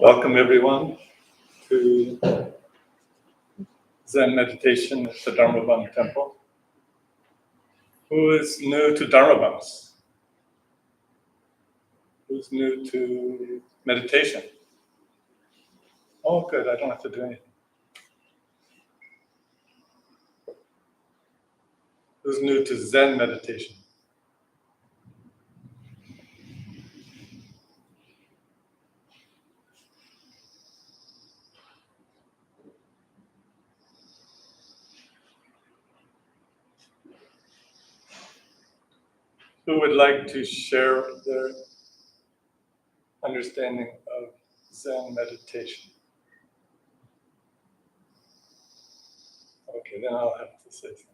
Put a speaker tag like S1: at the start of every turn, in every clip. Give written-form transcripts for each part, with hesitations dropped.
S1: Welcome everyone to Zen meditation at the Dharmabang Temple. Who is new to Dharmabams? Who's new to meditation? Oh, good, I don't have to do anything. Who's new to Zen meditation? Who would like to share their understanding of Zen meditation? Okay, then I'll have to say something.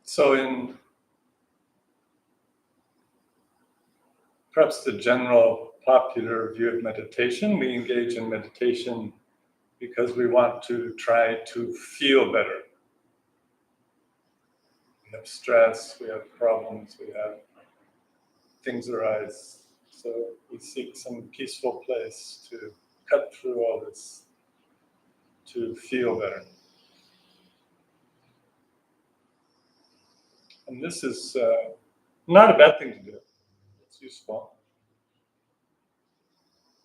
S1: So in perhaps the general popular view of meditation, we engage in meditation because we want to try to feel better. We have stress, we have problems, we have things arise. So we seek some peaceful place to cut through all this, to feel better. And this is not a bad thing to do. It's useful.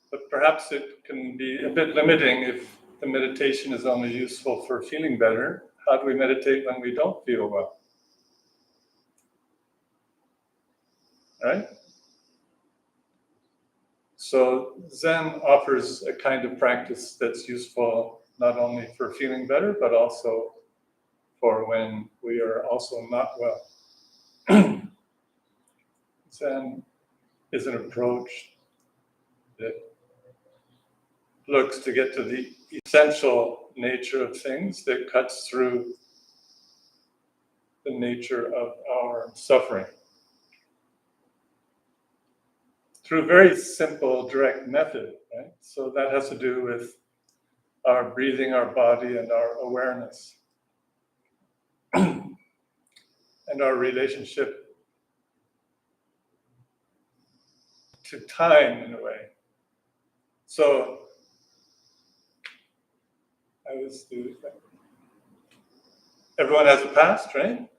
S1: But perhaps it can be a bit limiting if the meditation is only useful for feeling better. How do we meditate when we don't feel well? Right? So Zen offers a kind of practice that's useful not only for feeling better, but also for when we are also not well. Zen is an approach that looks to get to the essential nature of things, that cuts through the nature of our suffering. Through a very simple, direct method, right? So that has to do with our breathing, our body, and our awareness. And our relationship to time, in a way. So, everyone has a past, right?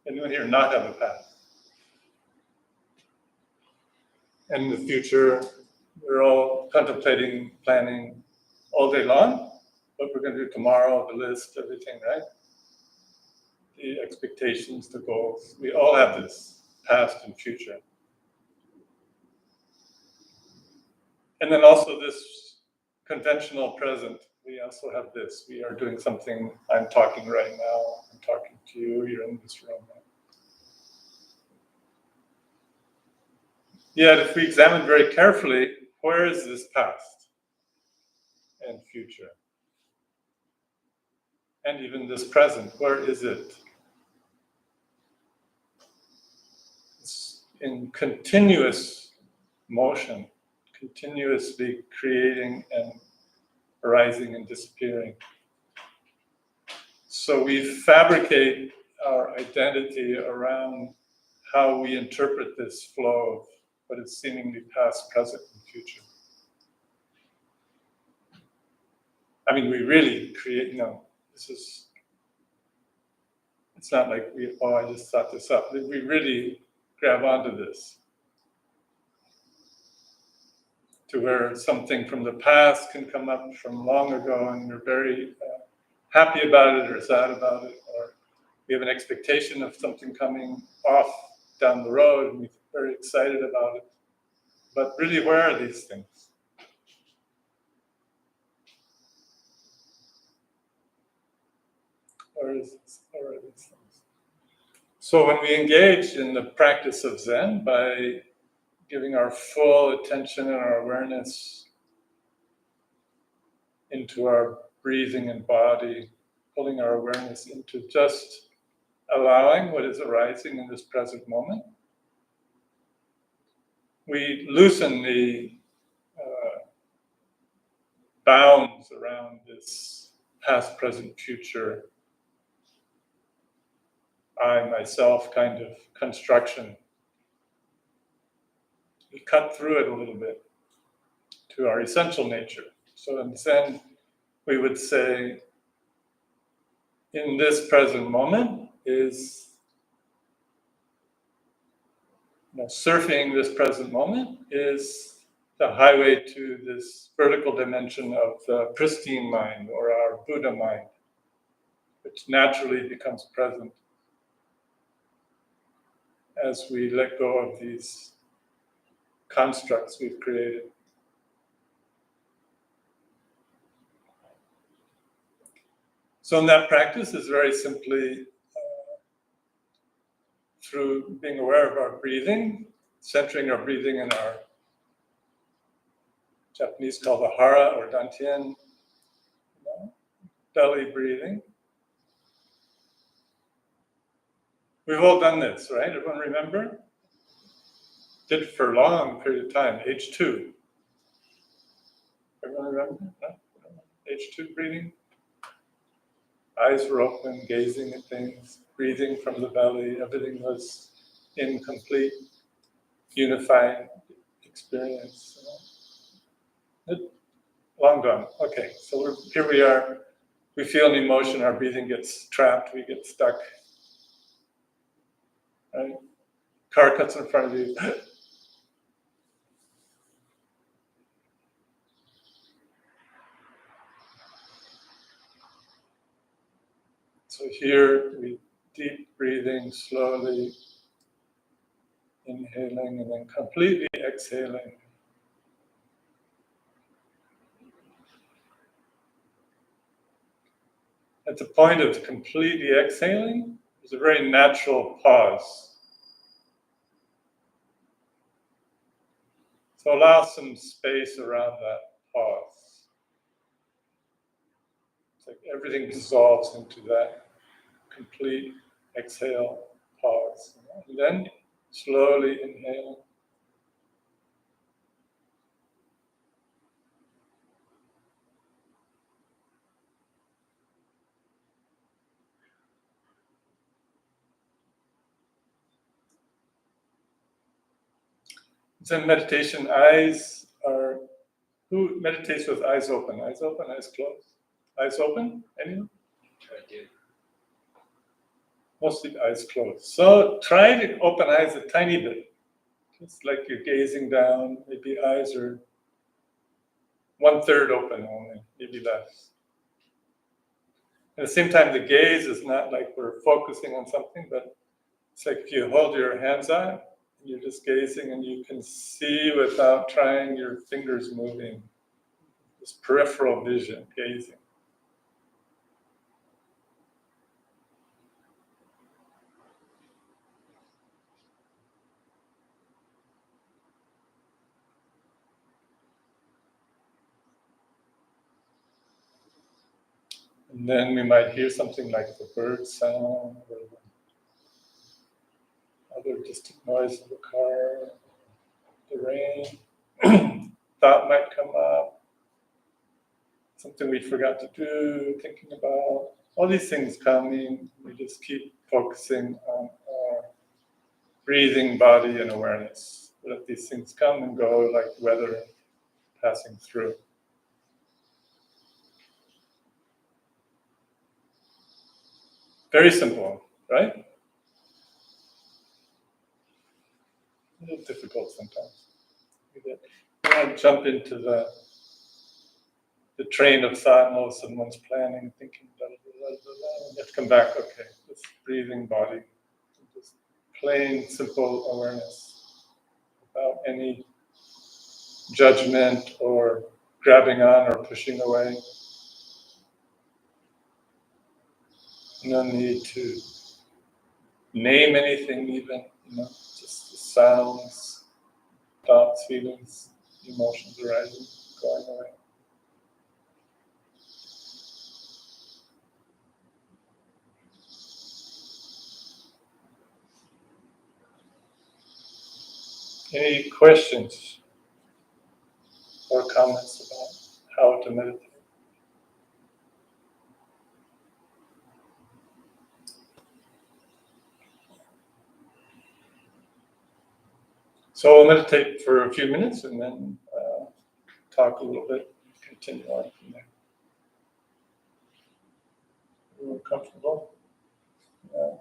S1: Anyone here not have a past? And in the future, we're all contemplating, planning all day long, what we're going to do tomorrow, the list, everything, right? The expectations, the goals. We all have this, past and future. And then also this conventional present. We also have this. We are doing something. I'm talking right now. I'm talking to you. You're in this room. Yet if we examine very carefully, where is this past and future? And even this present, where is it? It's in continuous motion, continuously creating and arising and disappearing. So we fabricate our identity around how we interpret this flow of what is seemingly past, present, and future. I mean, we really create, it's not like I just thought this up. We really grab onto this. To where something from the past can come up from long ago and we're very happy about it or sad about it, or we have an expectation of something coming off down the road and we're very excited about it. But really, where are these things? Where are these things? So when we engage in the practice of Zen by giving our full attention and our awareness into our breathing and body, pulling our awareness into just allowing what is arising in this present moment. We loosen the bounds around this past, present, future, I, myself kind of construction. We cut through it a little bit to our essential nature. So in Zen, we would say, in this present moment is, surfing this present moment is the highway to this vertical dimension of the pristine mind or our Buddha mind, which naturally becomes present as we let go of these constructs we've created. So in that practice is very simply through being aware of our breathing, centering our breathing in our Japanese called the hara or dantian, belly breathing. We've all done this, right? Everyone remember? Did it for a long period of time, H2. Everyone remember? No? H2 breathing. Eyes were open, gazing at things, breathing from the belly. Everything was in complete, unified experience. Long gone. Okay, so here we are. We feel an emotion, our breathing gets trapped, we get stuck. Right? Car cuts in front of you. So here we deep breathing, slowly inhaling and then completely exhaling. At the point of completely exhaling, there's a very natural pause. So allow some space around that pause. It's like everything dissolves into that complete exhale pause. And then slowly inhale. Zen meditation, who meditates with eyes open? Eyes open, eyes closed? Eyes open? Anyone?
S2: I do.
S1: Mostly eyes closed. So try to open eyes a tiny bit. It's like you're gazing down, maybe eyes are 1/3 open only, maybe less. At the same time, the gaze is not like we're focusing on something, but it's like if you hold your hands out, you're just gazing and you can see without trying your fingers moving. This peripheral vision, gazing. And then we might hear something like the bird sound or other distant noise of the car, the rain. Thought might come up, something we forgot to do, thinking about. All these things coming, we just keep focusing on our breathing, body, and awareness. Let these things come and go like weather passing through. Very simple, right? A little difficult sometimes. We want to jump into the train of thought, and all of a sudden one's planning, thinking, blah, blah, blah, blah, and you have to come back, okay, this breathing body, just plain, simple awareness without any judgment or grabbing on or pushing away. No need to name anything even, just the sounds, thoughts, feelings, emotions arising, going away. Any questions or comments about how to meditate? So we'll meditate for a few minutes and then talk a little bit, continue on from there. Everyone comfortable? Yeah.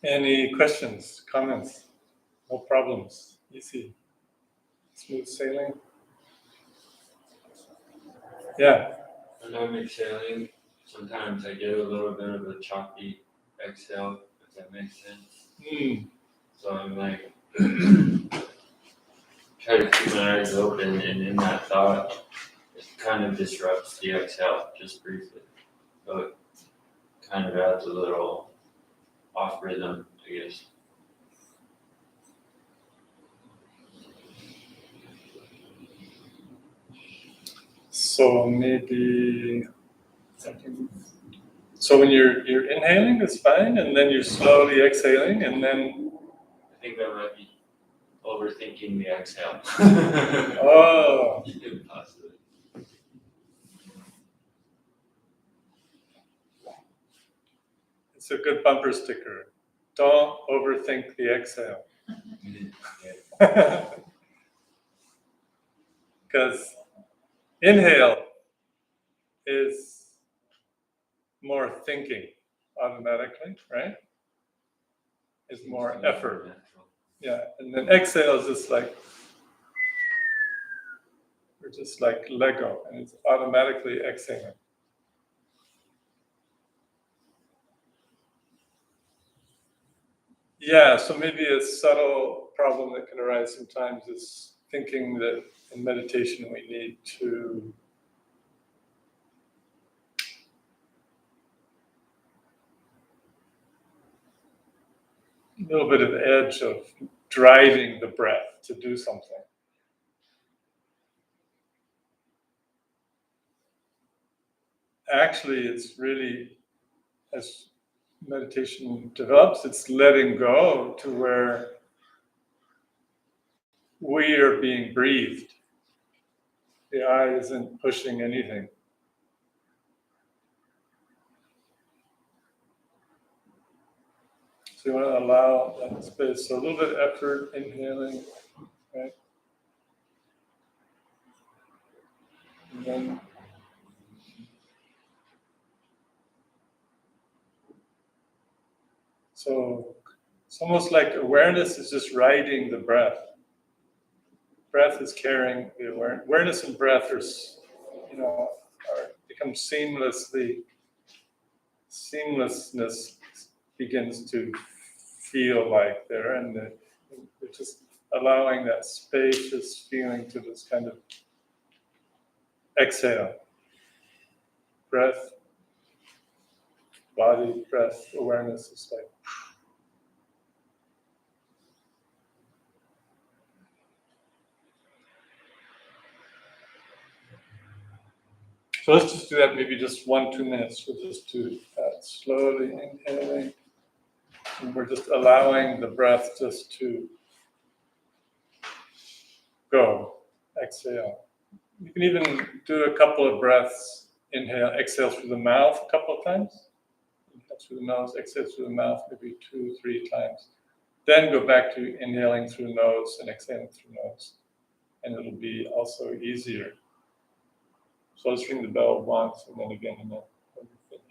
S1: Any questions, comments? No problems. Easy. Smooth sailing. Yeah.
S2: When I'm exhaling, sometimes I get a little bit of a choppy exhale, if that makes sense. So I'm like, try to keep my eyes open, and in that thought, it kind of disrupts the exhale just briefly. So it kind of adds a little off rhythm, I guess.
S1: So maybe something. So when you're inhaling, it's fine, and then you're slowly exhaling, and then.
S2: I think that might be overthinking the exhale.
S1: Oh.
S2: Possibly.
S1: It's a good bumper sticker. Don't overthink the exhale. Because inhale is more thinking automatically, right? It's more effort. Yeah, and then exhale is just like, we're just like Lego, and it's automatically exhaling. Yeah, so maybe a subtle problem that can arise sometimes is thinking that in meditation we need to a little bit of edge of driving the breath to do something. Actually, it's really, as meditation develops, it's letting go to where we are being breathed. The eye isn't pushing anything. So you want to allow that space. So a little bit of effort, inhaling, right? And then so it's almost like awareness is just riding the breath. Breath is carrying the awareness. Awareness and breath are become seamlessness begins to feel like there, and it's just allowing that spacious feeling to this kind of exhale. Breath, body, breath, awareness is like. So let's just do that maybe just 1-2 minutes. We'll just do that slowly inhaling. And we're just allowing the breath just to go. Exhale. You can even do a couple of breaths. Inhale, exhale through the mouth a couple of times. Inhale through the nose, exhale through the mouth maybe 2-3 times. Then go back to inhaling through nose and exhaling through nose. And it'll be also easier. So let's ring the bell once and then again and then when we finish.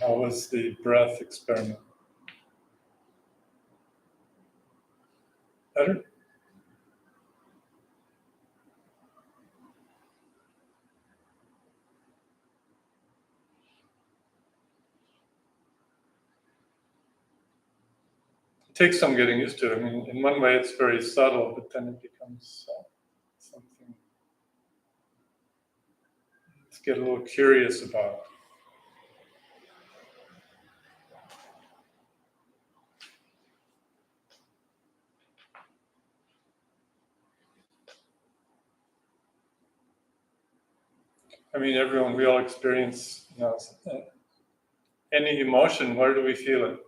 S1: How was the breath experiment? Better? It takes some getting used to. I mean, in one way it's very subtle, but then it becomes something to get a little curious about. I mean, we all experience, any emotion. Where do we feel it?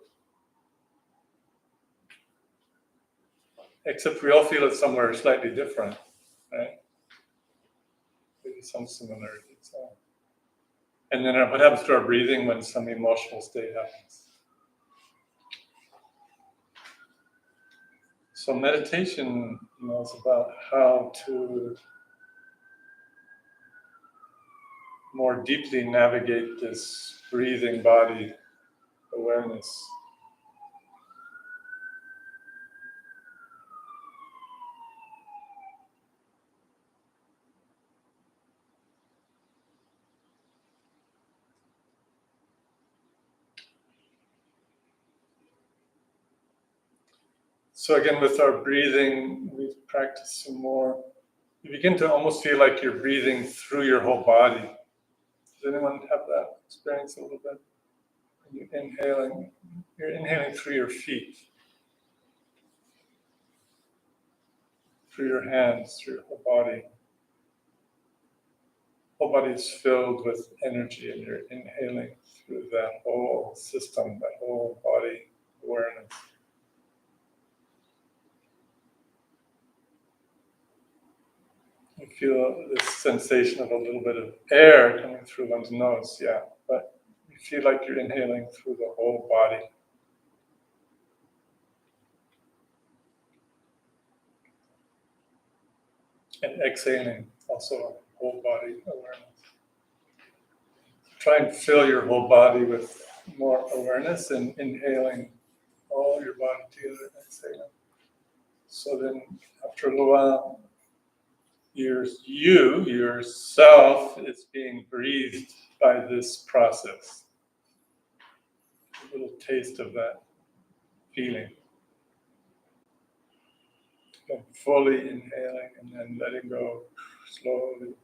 S1: Except we all feel it somewhere slightly different, right? Maybe some similarities. And then what happens to our breathing when some emotional state happens? So meditation, is about how to more deeply navigate this breathing body awareness. So again, with our breathing, we've practiced some more. You begin to almost feel like you're breathing through your whole body. Does anyone have that experience a little bit? When you're inhaling through your feet, through your hands, through your whole body. Whole body is filled with energy, and you're inhaling through that whole system, that whole body awareness. You feel this sensation of a little bit of air coming through one's nose, yeah, but you feel like you're inhaling through the whole body. And exhaling, also a whole body awareness. Try and fill your whole body with more awareness and inhaling all your body together and exhaling. So then after a little while, yourself is being breathed by this process. A little taste of that feeling. And fully inhaling and then letting go slowly.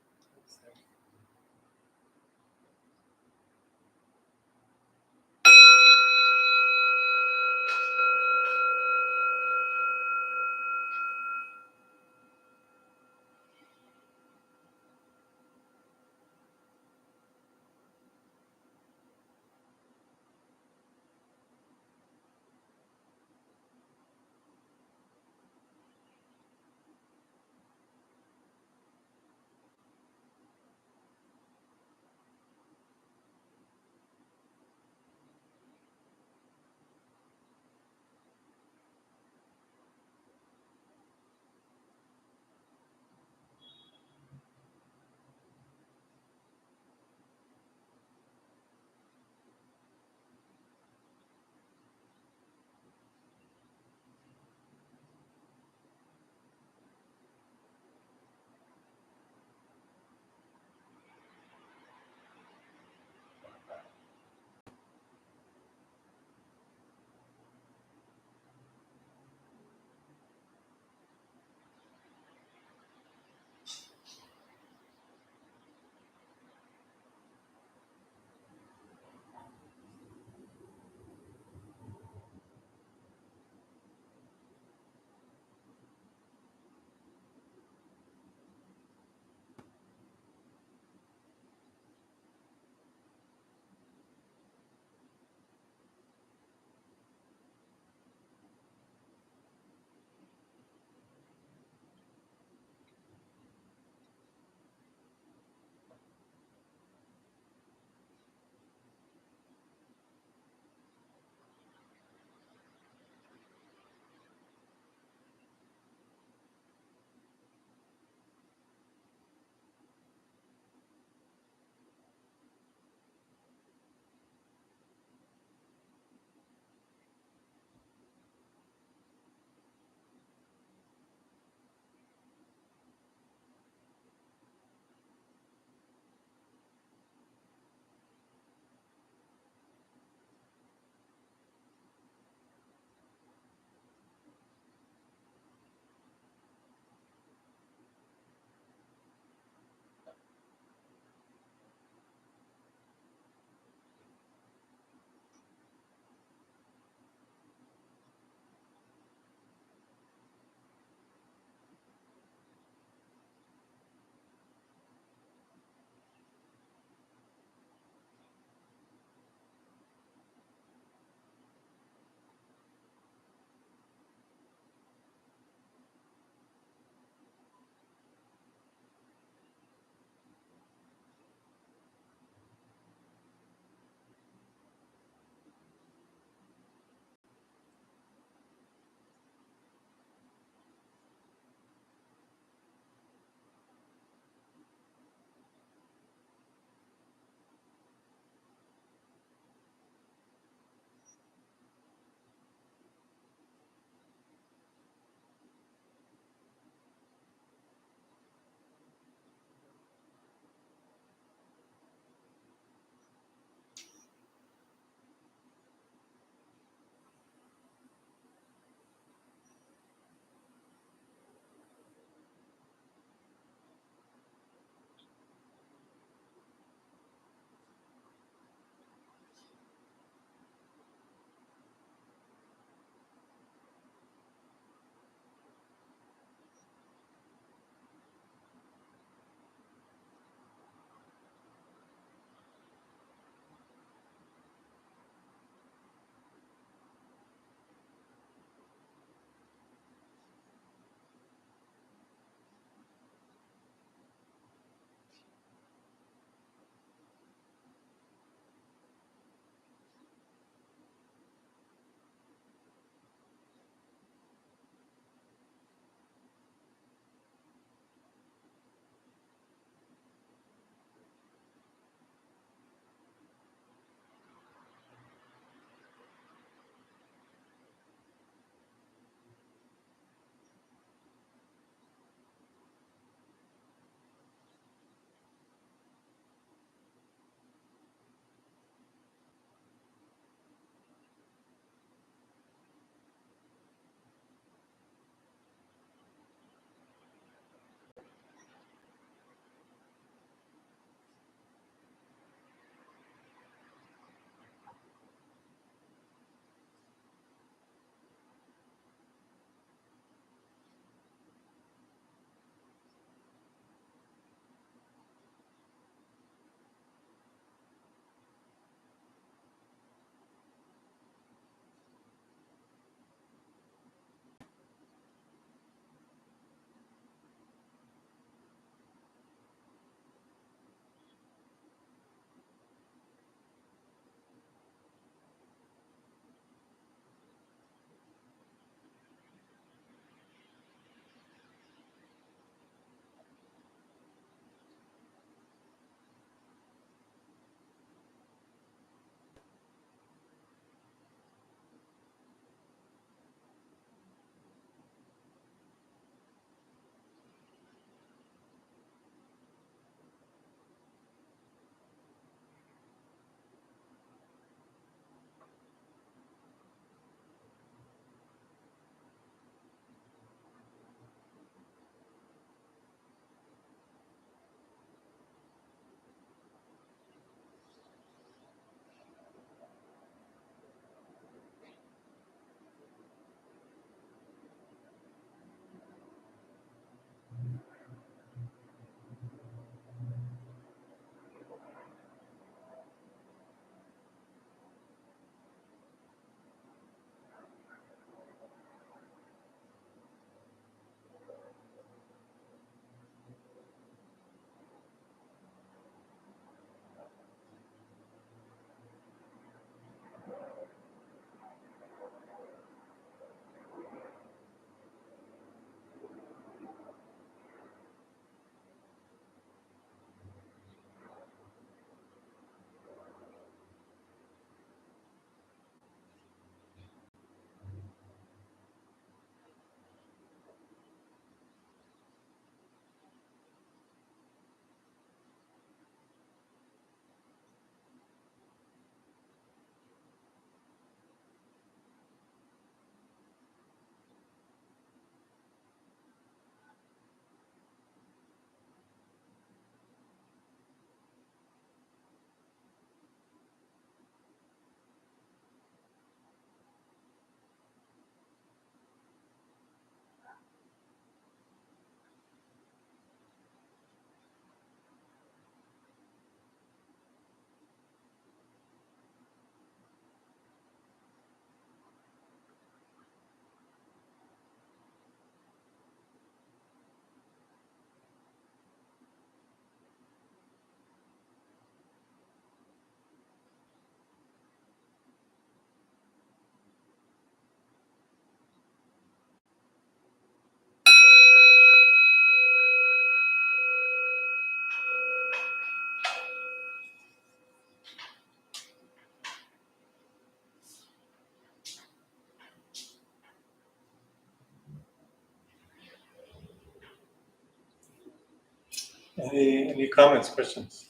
S1: Any comments, questions?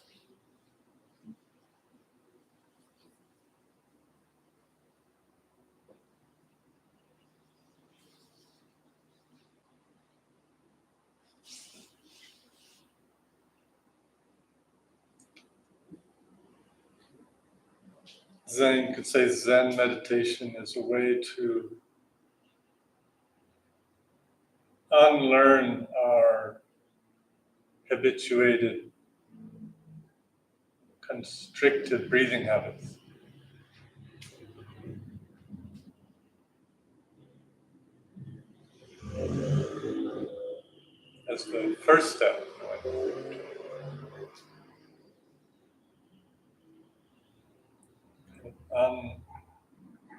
S1: Zen, you could say Zen meditation is a way to unlearn our habituated, constricted breathing habits. As the first step.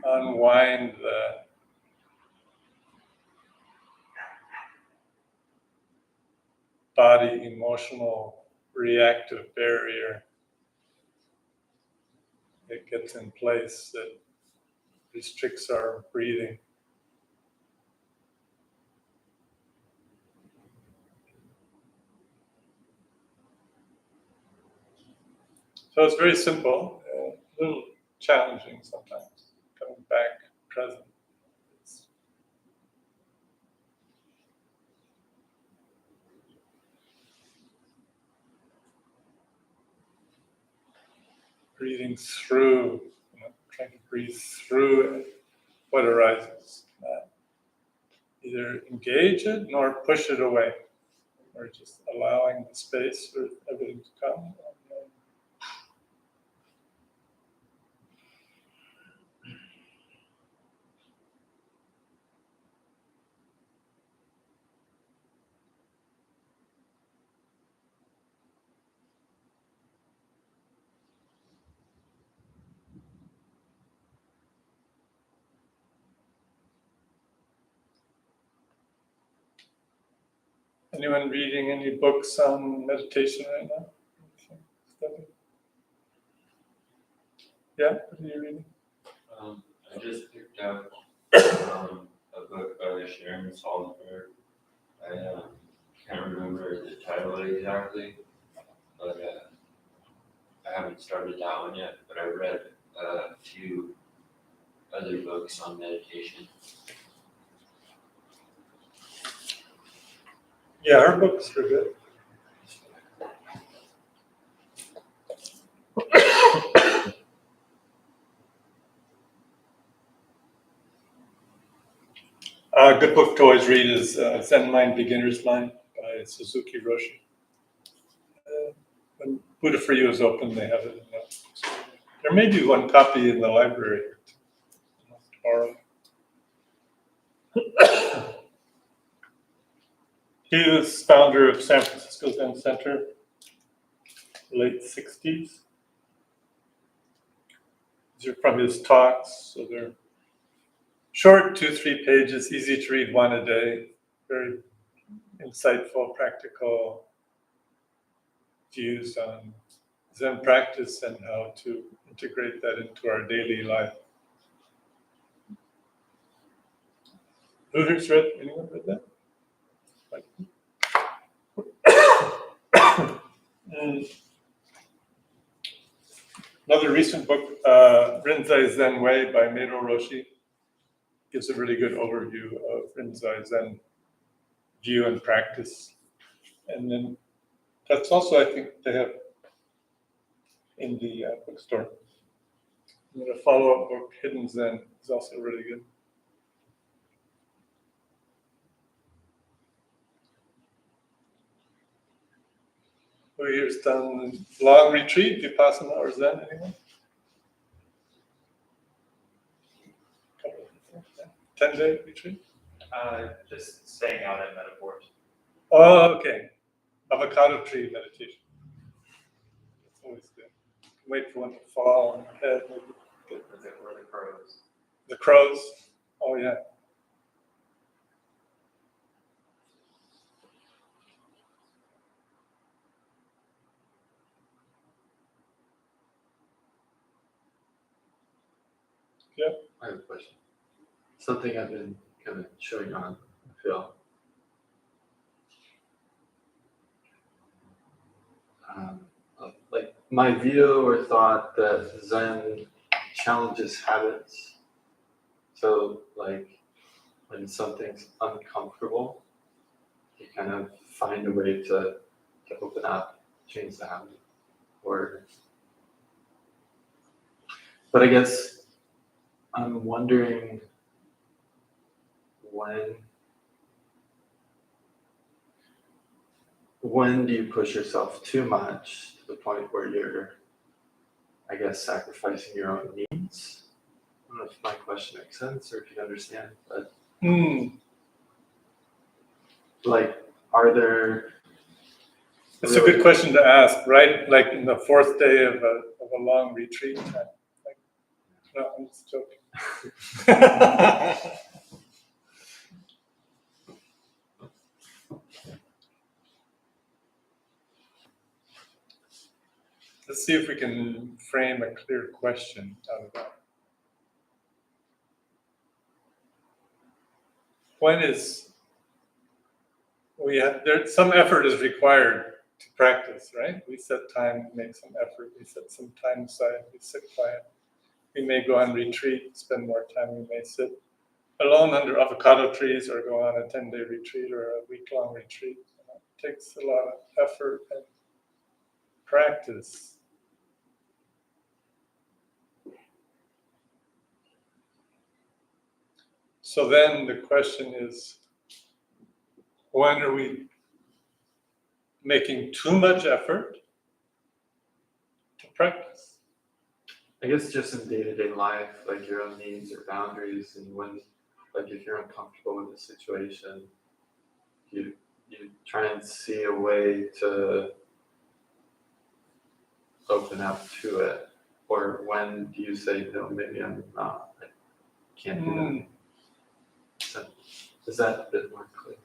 S1: Unwind the body emotional reactive barrier that gets in place that restricts our breathing. So it's very simple, a little challenging sometimes, coming back present. Breathing through, trying to breathe through what arises. Either engage it nor push it away. Or just allowing the space for everything to come. Anyone reading any books on meditation right now? Yeah, what are you reading?
S2: I just picked up a book by Sharon Salzberg. I can't remember the title exactly, but I haven't started that one yet. But I read a few other books on meditation.
S1: Yeah, her books are good. A good book to always read is Zen Mind, Beginner's Mind by Suzuki Roshi. When Buddha for You is open, they have it in the, there may be one copy in the library tomorrow. He was founder of San Francisco Zen Center, late 60s. These are from his talks, so they're short, 2-3 pages, easy to read, one a day. Very insightful, practical views on Zen practice and how to integrate that into our daily life. Who has read? Anyone read that? Another recent book, Rinzai Zen Way by Meiro Roshi, gives a really good overview of Rinzai Zen view and practice. And then that's also, I think, they have in the bookstore. And then a follow-up book, Hidden Zen, is also really good. Who here's done long retreat, Vipassana or Zen, anyone? 10-day retreat?
S3: Just staying out at metaphors.
S1: Oh, okay. Avocado tree meditation. That's always good. Wait for one to fall on your head. Maybe.
S3: Or the crows.
S1: The crows. Oh, yeah.
S4: I have a question. Something I've been kind of showing on, I feel. like my view or thought that Zen challenges habits. So like when something's uncomfortable, you kind of find a way to open up, change the habit. But I guess I'm wondering when do you push yourself too much to the point where you're, I guess, sacrificing your own needs? I don't know if my question makes sense or if you understand, but like, are there?
S1: It's a good question to ask, right? Like in the fourth day of a long retreat. Like, no, I'm just joking. Let's see if we can frame a clear question out of that. Some effort is required to practice, right? We set time, make some effort, we set some time aside, we sit quiet. We may go on retreat, spend more time, we may sit alone under avocado trees or go on a 10-day retreat or a week-long retreat. It takes a lot of effort and practice. So then the question is, when are we making too much effort to practice?
S4: I guess just in day-to-day life, like your own needs or boundaries, and when, like if you're uncomfortable with the situation, you try and see a way to open up to it. Or when do you say, no, maybe I'm not, I can't do that. So, is that a bit more clear?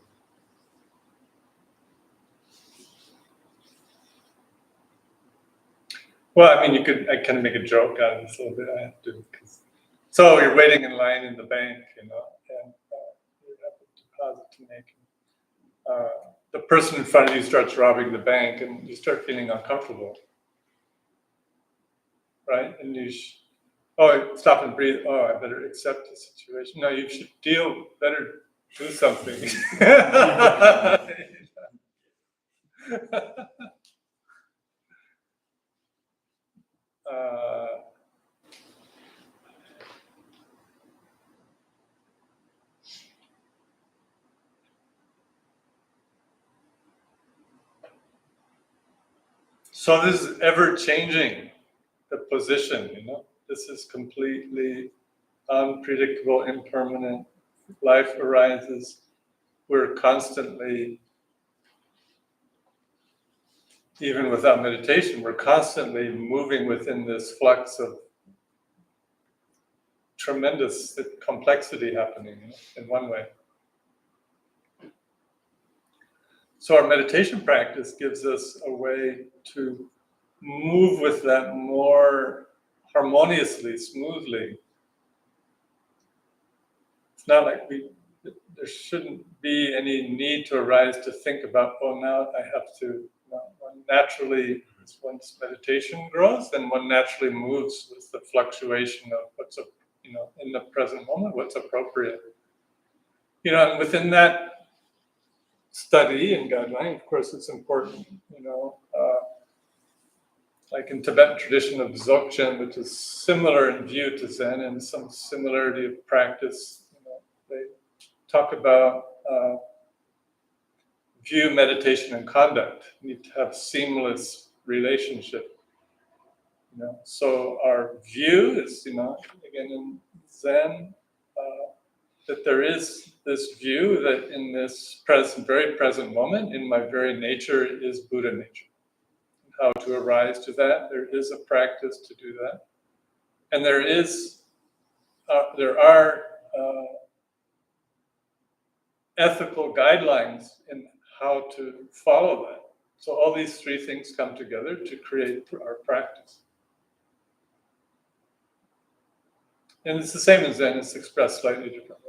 S1: Well, I mean, I kind of make a joke out of this a little bit. I have to, so you're waiting in line in the bank, and you have a deposit to make. The person in front of you starts robbing the bank, and you start feeling uncomfortable, right? And you stop and breathe. Oh, I better accept the situation. No, you should better do something. So this is ever changing, the position, This is completely unpredictable, impermanent. Life arises. We're constantly, even without meditation, we're constantly moving within this flux of tremendous complexity happening in one way. So our meditation practice gives us a way to move with that more harmoniously, smoothly. It's not like there shouldn't be any need to arise to think about, now I have to, one naturally, once meditation grows, then one naturally moves with the fluctuation of what's, in the present moment, what's appropriate. And within that study and guideline, of course, it's important, like in Tibetan tradition of Dzogchen, which is similar in view to Zen and some similarity of practice. They talk about view, meditation, and conduct need to have seamless relationship. So our view is, again in Zen, that there is this view that in this very present moment, in my very nature is Buddha nature. How to arise to that. There is a practice to do that. And there are ethical guidelines in how to follow that. So all these three things come together to create our practice. And it's the same in Zen, it's expressed slightly differently.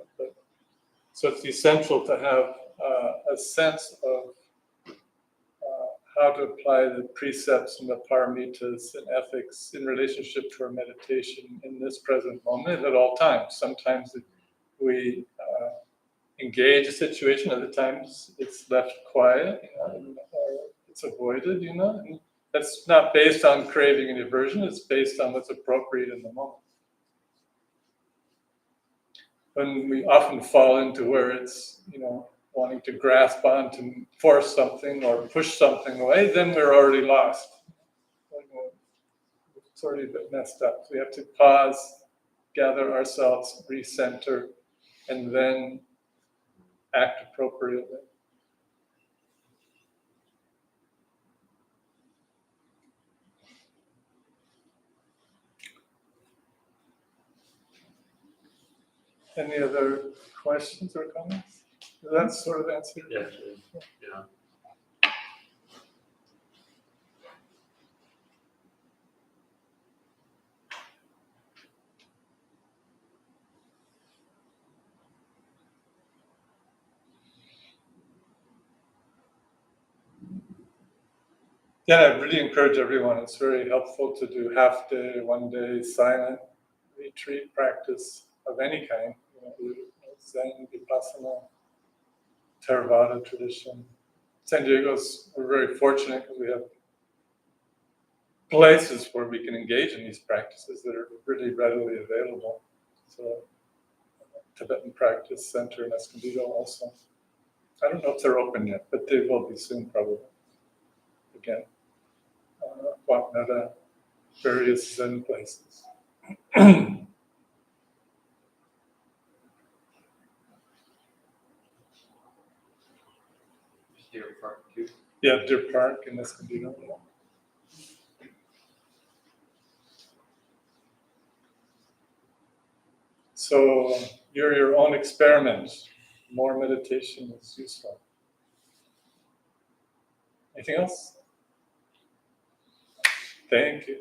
S1: So it's essential to have a sense of how to apply the precepts and the paramitas and ethics in relationship to our meditation in this present moment at all times. Sometimes we engage a situation, other times it's left quiet, or it's avoided, and that's not based on craving and aversion, it's based on what's appropriate in the moment. When we often fall into where it's, wanting to grasp on to force something or push something away, then we're already lost. It's already a bit messed up. So we have to pause, gather ourselves, recenter, and then act appropriately. Any other questions or comments? Does that sort of answer?
S4: Yeah, yeah.
S1: Yeah, I really encourage everyone. It's very helpful to do half day, 1 day silent retreat practice of any kind. Zen, Vipassana, Theravada tradition. San Diego's, we're very fortunate because we have places where we can engage in these practices that are really readily available. So, Tibetan Practice Center in Escondido also. I don't know if they're open yet, but they will be soon probably. Again, Guatemala, various Zen places.
S3: Deer Park too.
S1: Yeah, Deer Park in Escondido. Yeah. So you're your own experiment. More meditation is useful. Anything else? Thank you.